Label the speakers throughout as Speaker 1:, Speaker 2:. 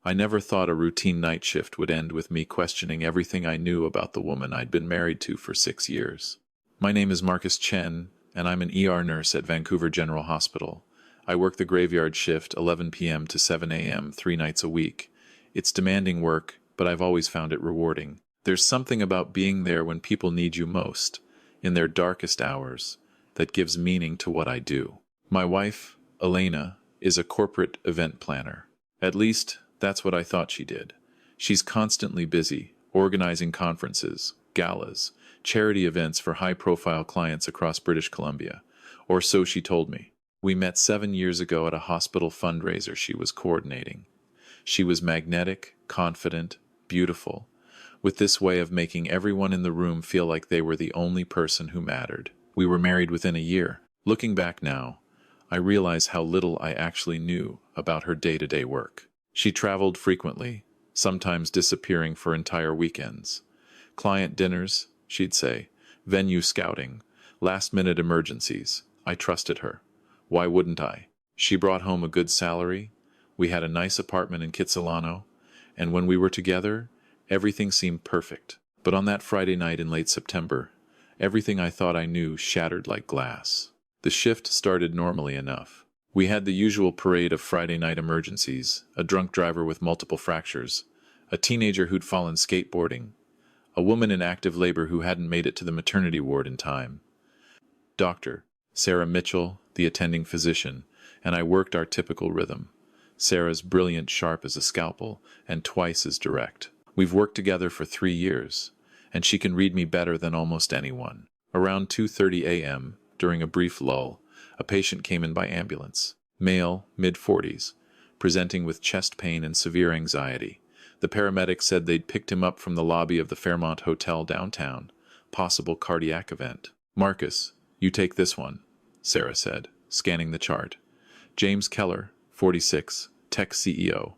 Speaker 1: I never thought a routine night shift would end with me questioning everything I knew about the woman I'd been married to for 6 years. My name is Marcus Chen, and I'm an ER nurse at Vancouver General Hospital. I work the graveyard shift 11 p.m. to 7 a.m. 3 nights a week. It's demanding work, but I've always found it rewarding. There's something about being there when people need you most, in their darkest hours, that gives meaning to what I do. My wife, Elena, is a corporate event planner. At least, that's what I thought she did. She's constantly busy, organizing conferences, galas, charity events for high-profile clients across British Columbia. Or so she told me. We met 7 years ago at a hospital fundraiser she was coordinating. She was magnetic, confident, beautiful, with this way of making everyone in the room feel like they were the only person who mattered. We were married within a year. Looking back now, I realize how little I actually knew about her day-to-day work. She traveled frequently, sometimes disappearing for entire weekends. Client dinners, she'd say, venue scouting, last-minute emergencies. I trusted her. Why wouldn't I? She brought home a good salary. We had a nice apartment in Kitsilano, and when we were together, everything seemed perfect. But on that Friday night in late September, everything I thought I knew shattered like glass. The shift started normally enough. We had the usual parade of Friday night emergencies, a drunk driver with multiple fractures, a teenager who'd fallen skateboarding, a woman in active labor who hadn't made it to the maternity ward in time. Dr. Sarah Mitchell, the attending physician, and I worked our typical rhythm. Sarah's brilliant, sharp as a scalpel, and twice as direct. We've worked together for 3 years, and she can read me better than almost anyone. Around 2:30 a.m., during a brief lull, a patient came in by ambulance. Male, mid-40s, presenting with chest pain and severe anxiety. The paramedics said they'd picked him up from the lobby of the Fairmont Hotel downtown. Possible cardiac event. Marcus, you take this one, Sarah said, scanning the chart. James Keller, 46, tech CEO.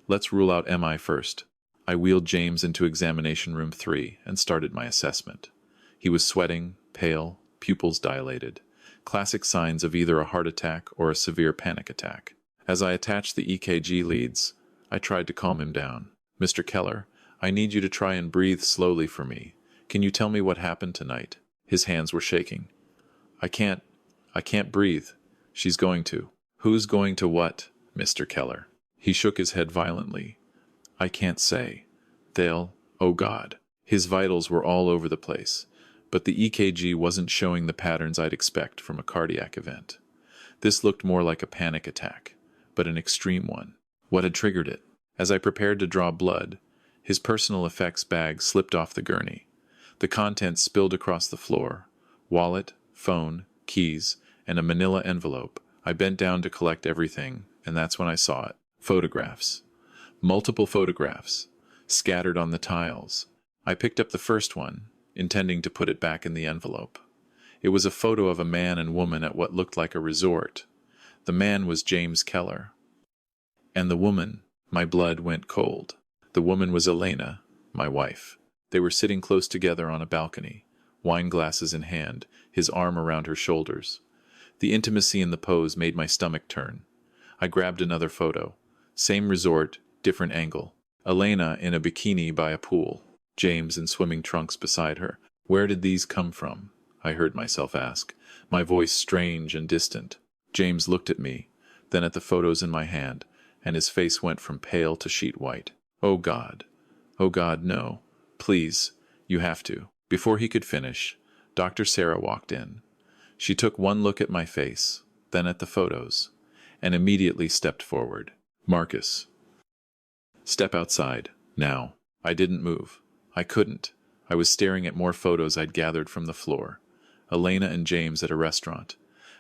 Speaker 1: Let's rule out MI first. I wheeled James into examination room 3 and started my assessment. He was sweating, pale, pupils dilated. Classic signs of either a heart attack or a severe panic attack. As I attached the EKG leads, I tried to calm him down. Mr. Keller, I need you to try and breathe slowly for me. Can you tell me what happened tonight? His hands were shaking. I can't breathe. She's going to. Who's going to what, Mr. Keller? He shook his head violently. I can't say. Oh God. His vitals were all over the place, but the EKG wasn't showing the patterns I'd expect from a cardiac event. This looked more like a panic attack, but an extreme one. What had triggered it? As I prepared to draw blood, his personal effects bag slipped off the gurney. The contents spilled across the floor. Wallet, phone, keys, and a manila envelope. I bent down to collect everything, and that's when I saw it. Photographs. Multiple photographs, scattered on the tiles. I picked up the first one, intending to put it back in the envelope. It was a photo of a man and woman at what looked like a resort. The man was James Keller. And the woman, my blood went cold. The woman was Elena, my wife. They were sitting close together on a balcony, wine glasses in hand, his arm around her shoulders. The intimacy in the pose made my stomach turn. I grabbed another photo. Same resort, different angle. Elena in a bikini by a pool. James in swimming trunks beside her. Where did these come from? I heard myself ask, my voice strange and distant. James looked at me, then at the photos in my hand, and his face went from pale to sheet white. Oh God, no. Please, you have to. Before he could finish, Dr. Sarah walked in. She took one look at my face, then at the photos, and immediately stepped forward. Marcus. Step outside, now. I didn't move. I couldn't. I was staring at more photos I'd gathered from the floor. Elena and James at a restaurant.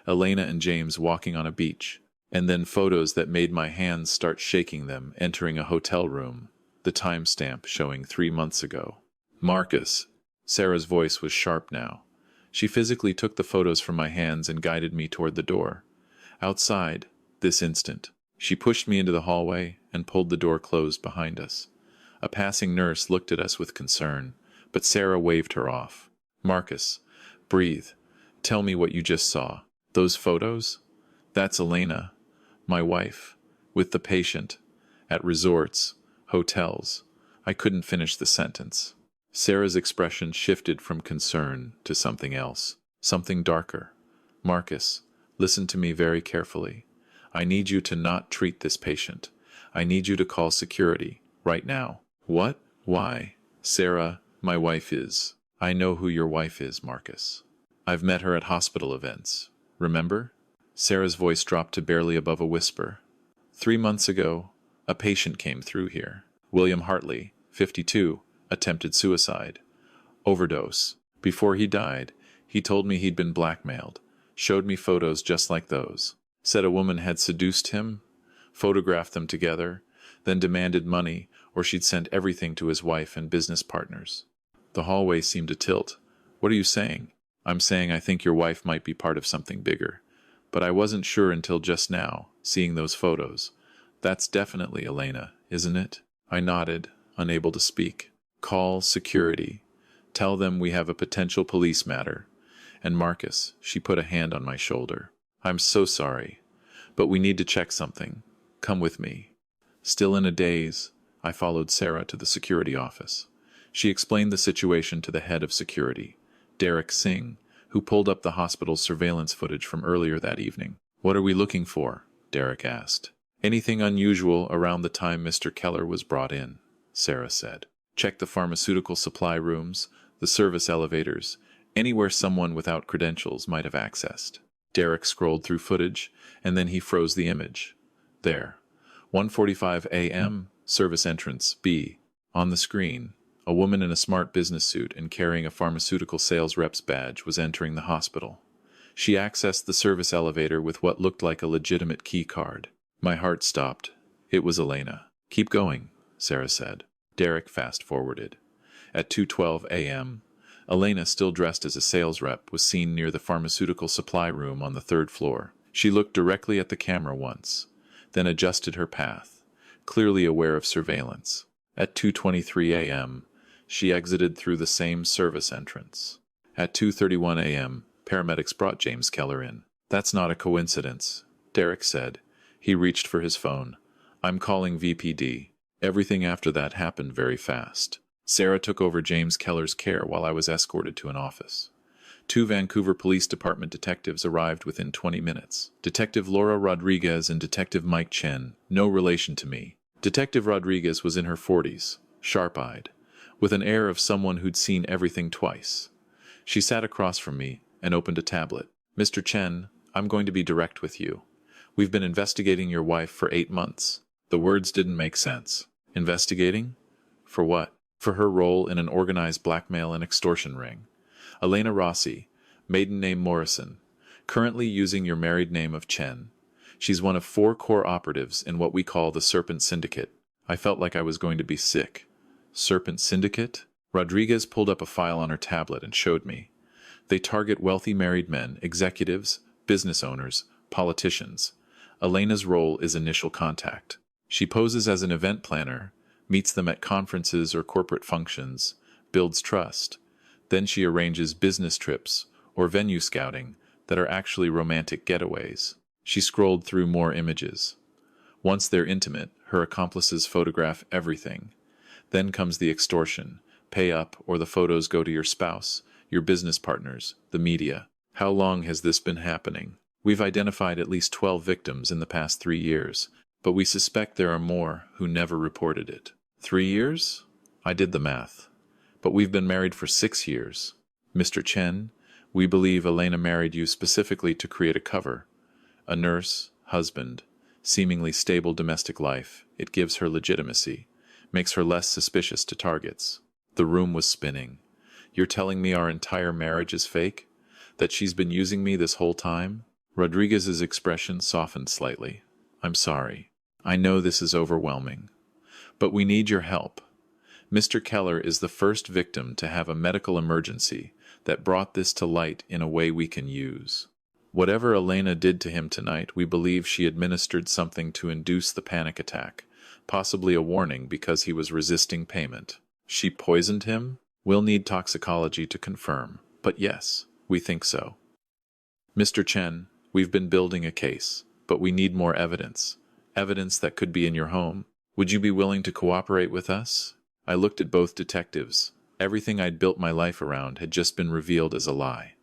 Speaker 1: Elena and James walking on a beach. And then photos that made my hands start shaking them entering a hotel room. The timestamp showing 3 months ago. Marcus. Sarah's voice was sharp now. She physically took the photos from my hands and guided me toward the door. Outside, this instant, she pushed me into the hallway and pulled the door closed behind us. A passing nurse looked at us with concern, but Sarah waved her off. Marcus, breathe. Tell me what you just saw. Those photos? That's Elena, my wife, with the patient, At resorts, hotels. I couldn't finish the sentence. Sarah's expression shifted from concern to something else, something darker. Marcus, listen to me very carefully. I need you to not treat this patient. I need you to call security, right now. What? Why? Sarah, my wife is. I know who your wife is, Marcus. I've met her at hospital events. Remember? Sarah's voice dropped to barely above a whisper. 3 months ago, a patient came through here. William Hartley, 52, attempted suicide. Overdose. Before he died, he told me he'd been blackmailed, showed me photos just like those. Said a woman had seduced him, photographed them together, then demanded money or she'd sent everything to his wife and business partners. The hallway seemed to tilt. What are you saying? I'm saying I think your wife might be part of something bigger. But I wasn't sure until just now, seeing those photos. That's definitely Elena, isn't it? I nodded, unable to speak. Call security. Tell them we have a potential police matter. And Marcus, she put a hand on my shoulder. I'm so sorry, but we need to check something. Come with me. Still in a daze, I followed Sarah to the security office. She explained the situation to the head of security, Derek Singh, who pulled up the hospital's surveillance footage from earlier that evening. What are we looking for? Derek asked. Anything unusual around the time Mr. Keller was brought in, Sarah said. Check the pharmaceutical supply rooms, the service elevators, anywhere someone without credentials might have accessed. Derek scrolled through footage, and then he froze the image. There. 1:45 a.m., service entrance B. On the screen, a woman in a smart business suit and carrying a pharmaceutical sales rep's badge was entering the hospital. She accessed the service elevator with what looked like a legitimate key card. My heart stopped. It was Elena. Keep going, Sarah said. Derek fast-forwarded. At 2:12 a.m., Elena, still dressed as a sales rep, was seen near the pharmaceutical supply room on the 3rd floor. She looked directly at the camera once, then adjusted her path, clearly aware of surveillance. At 2:23 a.m., she exited through the same service entrance. At 2:31 a.m., paramedics brought James Keller in. That's not a coincidence, Derek said. He reached for his phone. I'm calling VPD. Everything after that happened very fast. Sarah took over James Keller's care while I was escorted to an office. 2 Vancouver Police Department detectives arrived within 20 minutes. Detective Laura Rodriguez and Detective Mike Chen, no relation to me. Detective Rodriguez was in her 40s, sharp-eyed, with an air of someone who'd seen everything twice. She sat across from me and opened a tablet. Mr. Chen, I'm going to be direct with you. We've been investigating your wife for 8 months. The words didn't make sense. Investigating? For what? For her role in an organized blackmail and extortion ring. Elena Rossi, maiden name Morrison, currently using your married name of Chen. She's one of 4 core operatives in what we call the Serpent Syndicate. I felt like I was going to be sick. Serpent Syndicate? Rodriguez pulled up a file on her tablet and showed me. They target wealthy married men, executives, business owners, politicians. Elena's role is initial contact. She poses as an event planner, meets them at conferences or corporate functions, builds trust. Then she arranges business trips or venue scouting that are actually romantic getaways. She scrolled through more images. Once they're intimate, her accomplices photograph everything. Then comes the extortion. Pay up or the photos go to your spouse, your business partners, the media. How long has this been happening? We've identified at least 12 victims in the past 3 years, but we suspect there are more who never reported it. 3 years? I did the math. But we've been married for 6 years. Mr. Chen, we believe Elena married you specifically to create a cover. A nurse, husband, seemingly stable domestic life. It gives her legitimacy, makes her less suspicious to targets. The room was spinning. You're telling me our entire marriage is fake? That she's been using me this whole time? Rodriguez's expression softened slightly. I'm sorry. I know this is overwhelming. But we need your help. Mr. Keller is the first victim to have a medical emergency that brought this to light in a way we can use. Whatever Elena did to him tonight, we believe she administered something to induce the panic attack, possibly a warning because he was resisting payment. She poisoned him? We'll need toxicology to confirm, but yes, we think so. Mr. Chen, we've been building a case, but we need more evidence. Evidence that could be in your home. Would you be willing to cooperate with us? I looked at both detectives. Everything I'd built my life around had just been revealed as a lie.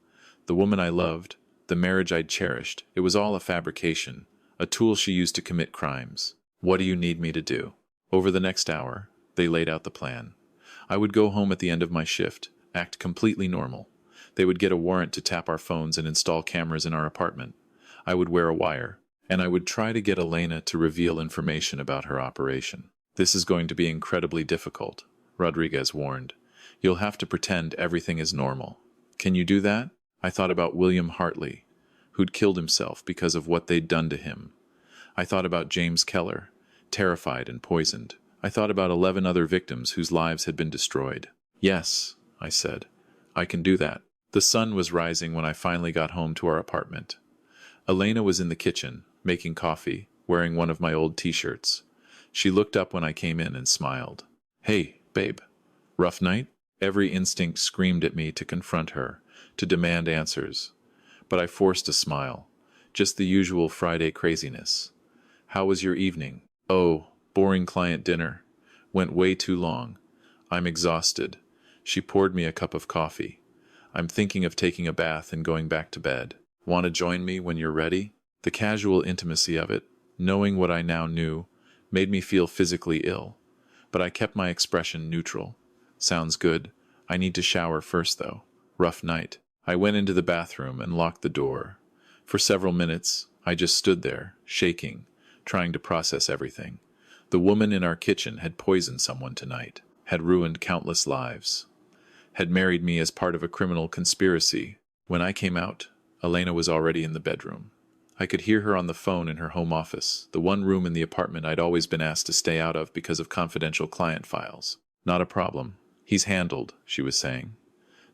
Speaker 1: The woman I loved, the marriage I'd cherished, it was all a fabrication, a tool she used to commit crimes. What do you need me to do? Over the next hour, they laid out the plan. I would go home at the end of my shift, act completely normal. They would get a warrant to tap our phones and install cameras in our apartment. I would wear a wire, and I would try to get Elena to reveal information about her operation. This is going to be incredibly difficult, Rodriguez warned. You'll have to pretend everything is normal. Can you do that? I thought about William Hartley, who'd killed himself because of what they'd done to him. I thought about James Keller, terrified and poisoned. I thought about 11 other victims whose lives had been destroyed. Yes, I said. I can do that. The sun was rising when I finally got home to our apartment. Elena was in the kitchen, making coffee, wearing one of my old t-shirts. She looked up when I came in and smiled. Hey, babe. Rough night? Every instinct screamed at me to confront her, to demand answers. But I forced a smile. Just the usual Friday craziness. How was your evening? Oh, boring client dinner. Went way too long. I'm exhausted. She poured me a cup of coffee. I'm thinking of taking a bath and going back to bed. Want to join me when you're ready? The casual intimacy of it, knowing what I now knew, made me feel physically ill. But I kept my expression neutral. Sounds good. I need to shower first, though. Rough night. I went into the bathroom and locked the door. For several minutes, I just stood there, shaking, trying to process everything. The woman in our kitchen had poisoned someone tonight, had ruined countless lives, had married me as part of a criminal conspiracy. When I came out, Elena was already in the bedroom. I could hear her on the phone in her home office, the one room in the apartment I'd always been asked to stay out of because of confidential client files. Not a problem. He's handled, she was saying.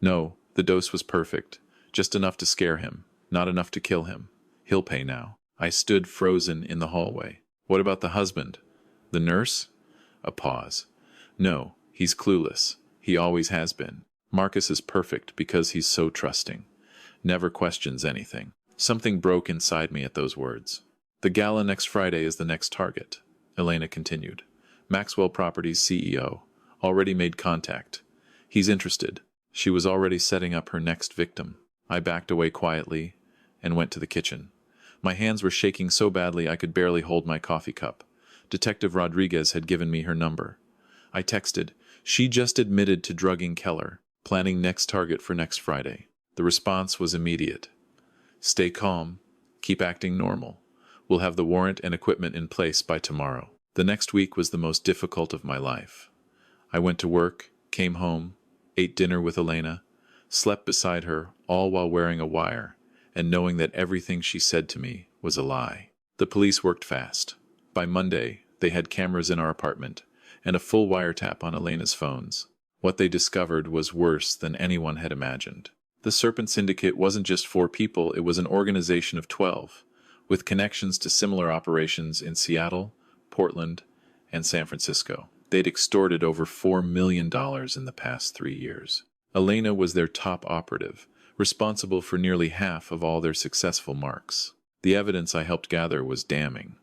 Speaker 1: No, the dose was perfect. Just enough to scare him, not enough to kill him. He'll pay now. I stood frozen in the hallway. What about the husband? The nurse? A pause. No, he's clueless. He always has been. Marcus is perfect because he's so trusting. Never questions anything. Something broke inside me at those words. The gala next Friday is the next target, Elena continued. Maxwell Properties CEO. Already made contact. He's interested. She was already setting up her next victim. I backed away quietly and went to the kitchen. My hands were shaking so badly I could barely hold my coffee cup. Detective Rodriguez had given me her number. I texted. She just admitted to drugging Keller, planning next target for next Friday. The response was immediate. Stay calm. Keep acting normal. We'll have the warrant and equipment in place by tomorrow. The next week was the most difficult of my life. I went to work, came home, ate dinner with Elena, slept beside her, all while wearing a wire, and knowing that everything she said to me was a lie. The police worked fast. By Monday, they had cameras in our apartment, and a full wiretap on Elena's phones. What they discovered was worse than anyone had imagined. The Serpent Syndicate wasn't just 4 people, it was an organization of 12, with connections to similar operations in Seattle, Portland, and San Francisco. They'd extorted over $4 million in the past 3 years. Elena was their top operative, responsible for nearly half of all their successful marks. The evidence I helped gather was damning.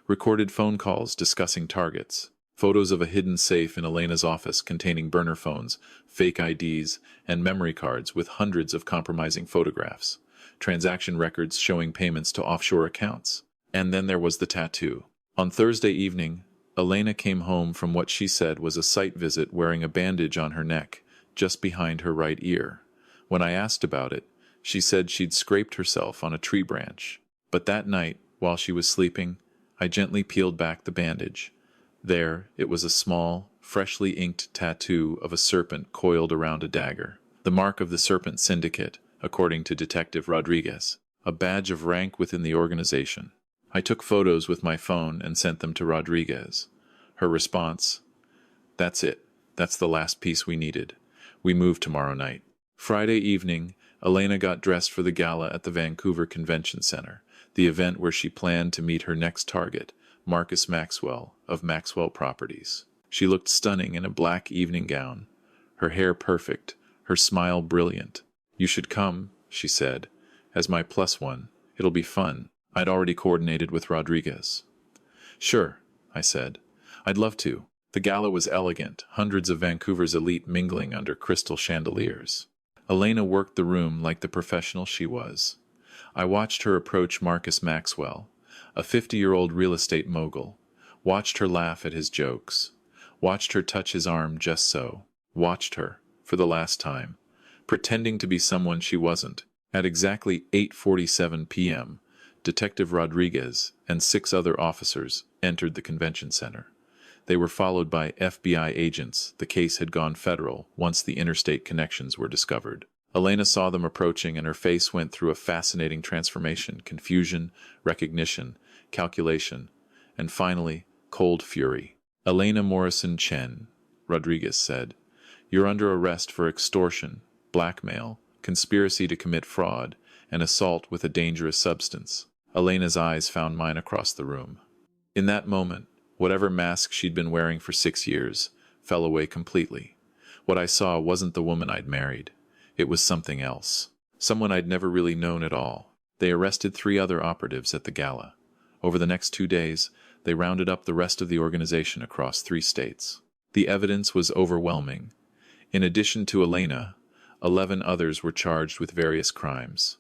Speaker 1: Recorded phone calls discussing targets, photos of a hidden safe in Elena's office containing burner phones, fake IDs, and memory cards with hundreds of compromising photographs, transaction records showing payments to offshore accounts. And then there was the tattoo. On Thursday evening, Elena came home from what she said was a site visit wearing a bandage on her neck, just behind her right ear. When I asked about it, she said she'd scraped herself on a tree branch. But that night, while she was sleeping, I gently peeled back the bandage. There, it was a small, freshly inked tattoo of a serpent coiled around a dagger. The mark of the Serpent Syndicate, according to Detective Rodriguez, a badge of rank within the organization. I took photos with my phone and sent them to Rodriguez. Her response, "That's it. That's the last piece we needed. We move tomorrow night." Friday evening, Elena got dressed for the gala at the Vancouver Convention Center, the event where she planned to meet her next target, Marcus Maxwell of Maxwell Properties. She looked stunning in a black evening gown, her hair perfect, her smile brilliant. "You should come," she said, "as my plus one. It'll be fun." I'd already coordinated with Rodriguez. "Sure," I said. I'd love to. The gala was elegant, hundreds of Vancouver's elite mingling under crystal chandeliers. Elena worked the room like the professional she was. I watched her approach Marcus Maxwell, a 50-year-old real estate mogul, watched her laugh at his jokes, watched her touch his arm just so, watched her, for the last time, pretending to be someone she wasn't. At exactly 8:47 p.m., Detective Rodriguez and 6 other officers entered the convention center. They were followed by FBI agents. The case had gone federal once the interstate connections were discovered. Elena saw them approaching, and her face went through a fascinating transformation: confusion, recognition, calculation, and finally, cold fury. "Elena Morrison Chen," Rodriguez said, "you're under arrest for extortion, blackmail, conspiracy to commit fraud, and assault with a dangerous substance." Elena's eyes found mine across the room. In that moment, whatever mask she'd been wearing for 6 years fell away completely. What I saw wasn't the woman I'd married. It was something else. Someone I'd never really known at all. They arrested 3 other operatives at the gala. Over the next 2 days, they rounded up the rest of the organization across 3 states. The evidence was overwhelming. In addition to Elena, 11 others were charged with various crimes.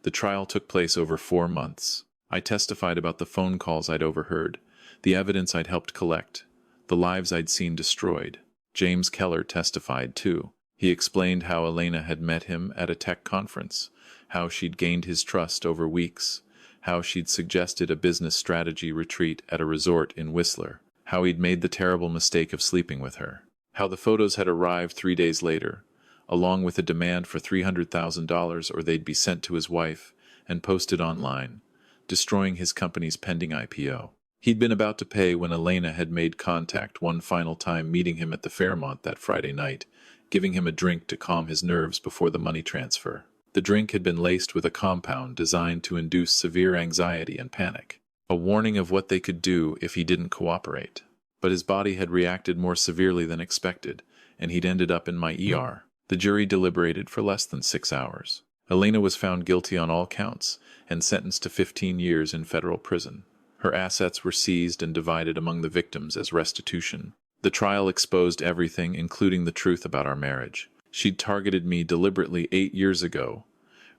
Speaker 1: The trial took place over 4 months. I testified about the phone calls I'd overheard, the evidence I'd helped collect, the lives I'd seen destroyed. James Keller testified too. He explained how Elena had met him at a tech conference, how she'd gained his trust over weeks, how she'd suggested a business strategy retreat at a resort in Whistler, how he'd made the terrible mistake of sleeping with her, how the photos had arrived 3 days later, along with a demand for $300,000 or they'd be sent to his wife and posted online, destroying his company's pending IPO. He'd been about to pay when Elena had made contact one final time, meeting him at the Fairmont that Friday night, giving him a drink to calm his nerves before the money transfer. The drink had been laced with a compound designed to induce severe anxiety and panic, a warning of what they could do if he didn't cooperate. But his body had reacted more severely than expected, and he'd ended up in my ER. The jury deliberated for less than 6 hours. Elena was found guilty on all counts and sentenced to 15 years in federal prison. Her assets were seized and divided among the victims as restitution. The trial exposed everything, including the truth about our marriage. She'd targeted me deliberately 8 years ago,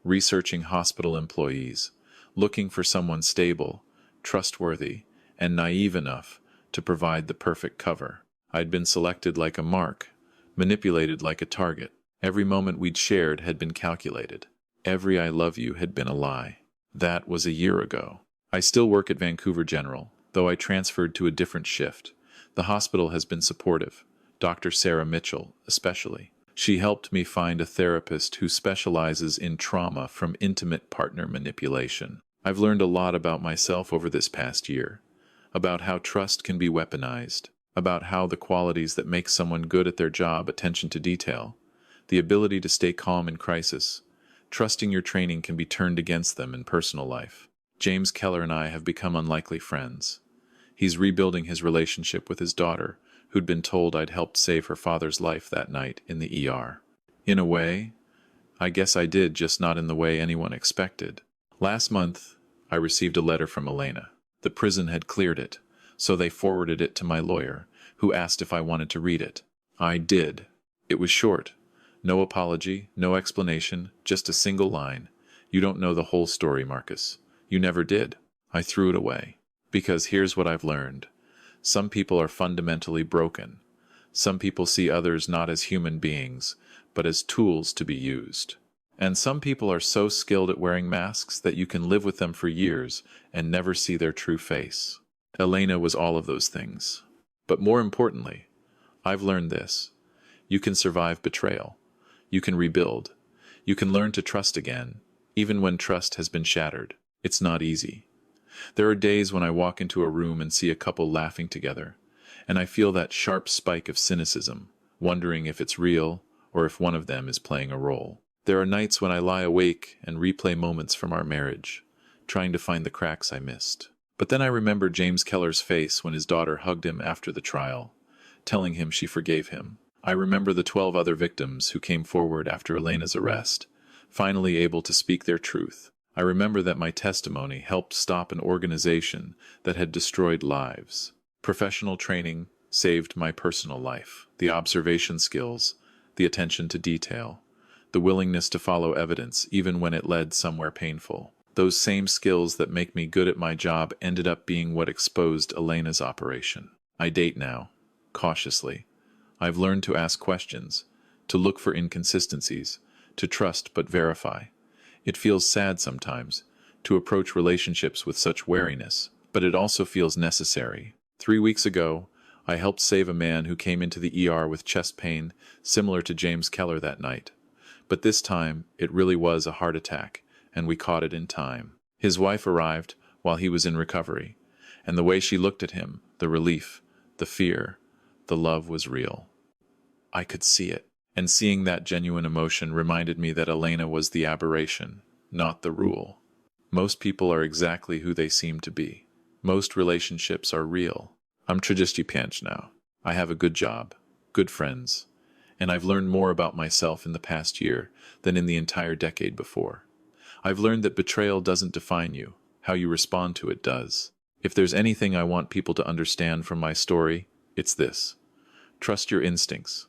Speaker 1: researching hospital employees, looking for someone stable, trustworthy, and naive enough to provide the perfect cover. I'd been selected like a mark, manipulated like a target. Every moment we'd shared had been calculated. Every "I love you" had been a lie. That was a year ago. I still work at Vancouver General, though I transferred to a different shift. The hospital has been supportive, Dr. Sarah Mitchell especially. She helped me find a therapist who specializes in trauma from intimate partner manipulation. I've learned a lot about myself over this past year, about how trust can be weaponized, about how the qualities that make someone good at their job, attention to detail, the ability to stay calm in crisis, trusting your training, can be turned against them in personal life. James Keller and I have become unlikely friends. He's rebuilding his relationship with his daughter, who'd been told I'd helped save her father's life that night in the ER. In a way, I guess I did, just not in the way anyone expected. Last month, I received a letter from Elena. The prison had cleared it, so they forwarded it to my lawyer, who asked if I wanted to read it. I did. It was short. No apology, no explanation, just a single line. "You don't know the whole story, Marcus. You never did." I threw it away. Because here's what I've learned. Some people are fundamentally broken. Some people see others not as human beings, but as tools to be used. And some people are so skilled at wearing masks that you can live with them for years and never see their true face. Elena was all of those things. But more importantly, I've learned this. You can survive betrayal. You can rebuild. You can learn to trust again, even when trust has been shattered. It's not easy. There are days when I walk into a room and see a couple laughing together, and I feel that sharp spike of cynicism, wondering if it's real or if one of them is playing a role. There are nights when I lie awake and replay moments from our marriage, trying to find the cracks I missed. But then I remember James Keller's face when his daughter hugged him after the trial, telling him she forgave him. I remember the 12 other victims who came forward after Elena's arrest, finally able to speak their truth. I remember that my testimony helped stop an organization that had destroyed lives. Professional training, saved my personal life. The observation skills, the attention to detail, the willingness to follow evidence even when it led somewhere painful. Those same skills that make me good at my job ended up being what exposed Elena's operation. I date now, cautiously. I've learned to ask questions, to look for inconsistencies, to trust but verify. It feels sad sometimes to approach relationships with such wariness, but it also feels necessary. 3 weeks ago, I helped save a man who came into the ER with chest pain similar to James Keller that night. But this time, it really was a heart attack, and we caught it in time. His wife arrived while he was in recovery, and the way she looked at him, the relief, the fear, the love was real. I could see it, and seeing that genuine emotion reminded me that Elena was the aberration, not the rule. Most people are exactly who they seem to be. Most relationships are real. I'm trzydzieści now. I have a good job, good friends, and I've learned more about myself in the past year than in the entire decade before. I've learned that betrayal doesn't define you. How you respond to it does. If there's anything I want people to understand from my story, it's this. Trust your instincts.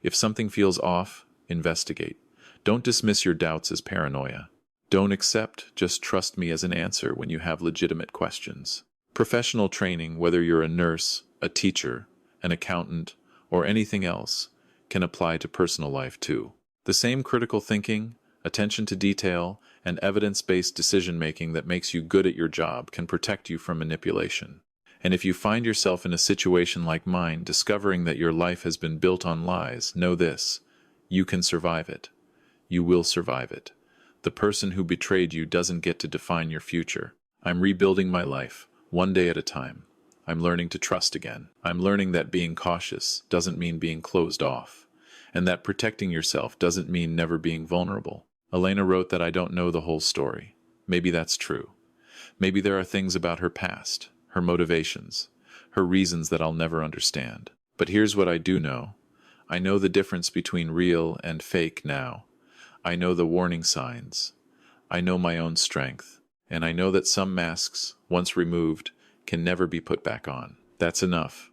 Speaker 1: If something feels off, investigate. Don't dismiss your doubts as paranoia. Don't accept, just trust me as an answer when you have legitimate questions. Professional training, whether you're a nurse, a teacher, an accountant, or anything else, can apply to personal life too. The same critical thinking, attention to detail, and evidence-based decision-making that makes you good at your job can protect you from manipulation. And if you find yourself in a situation like mine, discovering that your life has been built on lies, know this: you can survive it. You will survive it. The person who betrayed you doesn't get to define your future. I'm rebuilding my life, one day at a time. I'm learning to trust again. I'm learning that being cautious doesn't mean being closed off, and that protecting yourself doesn't mean never being vulnerable. Elena wrote that I don't know the whole story. Maybe that's true. Maybe there are things about her past, her motivations, her reasons that I'll never understand. But here's what I do know. I know the difference between real and fake now. I know the warning signs. I know my own strength. And I know that some masks, once removed, can never be put back on. That's enough.